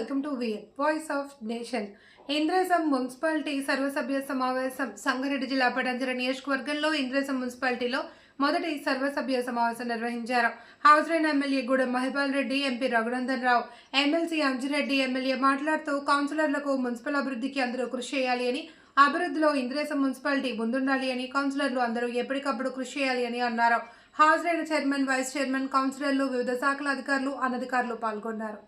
Welcome to voice of nation. Indresham municipality సర్వసభ్య సమావేశం సంగారెడ్డి జిల్లా పటాన్చెరు నియోజకవర్గంలో ఇంద్రసం మున్సిపాలిటీలో మొదటి సర్వసభ్య సమావేశం నిర్వహించారు. హాజరైన MLA Gudem Mahipal Reddy, MP Raghunandan Rao, MLC Anji Reddy MLA మాట్లాడుతూ కౌన్సిలర్లకు మున్సిపల్ అభివృద్ధికి అందరూ కృషి చేయాలి అని, అభివృద్ధిలో ఇంద్రసం మున్సిపాలిటీ ముందుండాలి అని, కౌన్సిలర్లు అందరూ ఎప్పటికప్పుడు కృషి చేయాలి అని అన్నారు. హాజరైన చైర్మన్, వైస్ చైర్మన్, కౌన్సిలర్లు, వివిధ శాఖల అధికారులు, అనధికారులు పాల్గొన్నారు.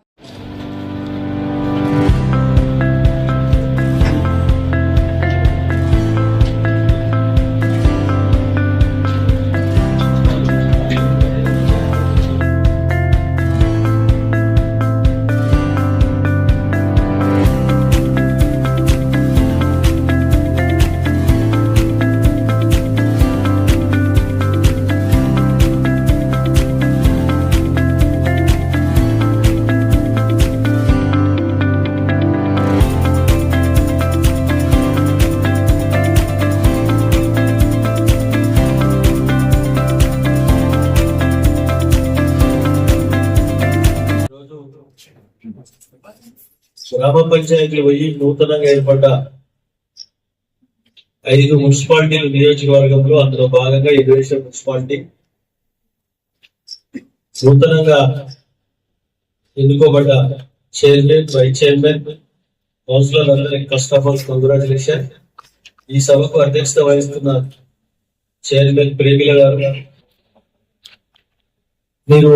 గ్రామ పంచాయతీలు పోయి నూతనంగా ఏర్పడ్డ 5 మున్సిపాలిటీలు నియోజకవర్గంలో అందులో భాగంగా ఇంద్రసం మున్సిపాలిటీ నూతనంగా ఎన్నుకోబడ్డ చైర్మన్, వైస్ చైర్మన్, కౌన్సిలర్ అందరికి ఫస్ట్ ఆఫ్ ఆల్ కంగ్రాచులేషన్. ఈ సభకు అధ్యక్షత వహిస్తున్న చైర్మన్ ప్రేమిల గారు, మీరు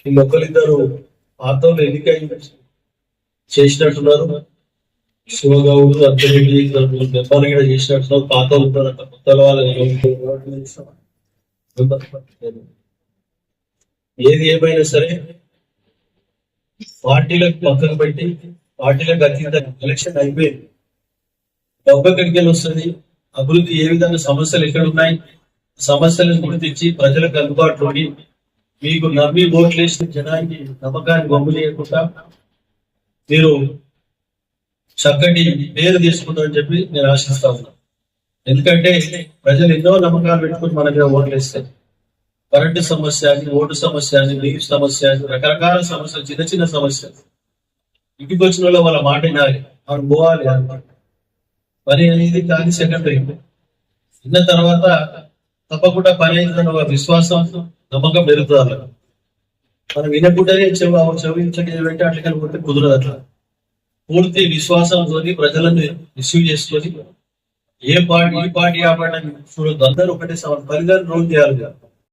వీళ్ళొక్కరిద్దరు పాత్రలు ఎన్నికై చేసినట్టున్నారు. శివగౌడు, అద్దరెడ్డి మెంబర్ కూడా చేసినట్టున్నారు. పాత ఉంటారు అంట, కొత్త ఏది ఏమైనా సరే పార్టీలకు పక్కకు పెట్టి, పార్టీలకు అతీత ఎలక్షన్ అయిపోయింది. డబ్బు ఎక్కడికి వెళ్ళి వస్తుంది, అభివృద్ధి ఏ విధంగా సమస్యలు ఎక్కడ ఉన్నాయి, సమస్యలను గుర్తించి ప్రజలకు అందుబాటులో మీకు నమ్మి ఓట్లు వేసిన జనానికి నమ్మకాన్ని బొమ్ము చేయకుండా మీరు చక్కటి పేరు తీసుకుంటారని చెప్పి నేను ఆశిస్తా ఉన్నాను. ఎందుకంటే ప్రజలు ఎన్నో నమ్మకాలు పెట్టుకుని మన మీద ఓట్లు వేస్తారు. కరెంటు సమస్య అని, ఓటు సమస్య అని, నీరు సమస్య అని, రకరకాల సమస్యలు, చిన్న చిన్న సమస్యలు. ఇంటికి వచ్చిన వాళ్ళ మాట వినాలి, మనం పోవాలి అనమాట. పని అనేది కానీ సెకండరీ. విన్న తర్వాత తప్పకుండా పని అయిందని ఒక విశ్వాసం, నమ్మకం పెరుగుతుంది. మనం వినకుండానే చెవించండి పెట్టి అట్లకెళ్ళి పోతే కుదరదు. అట్లా పూర్తి విశ్వాసంతో ప్రజలను రిసీవ్ చేసుకొని ఏ పార్టీ, ఈ పార్టీ, ఆ పార్టీ చూడద్దు. అందరూ ఒకటే 10 రోజులు చేయాలి.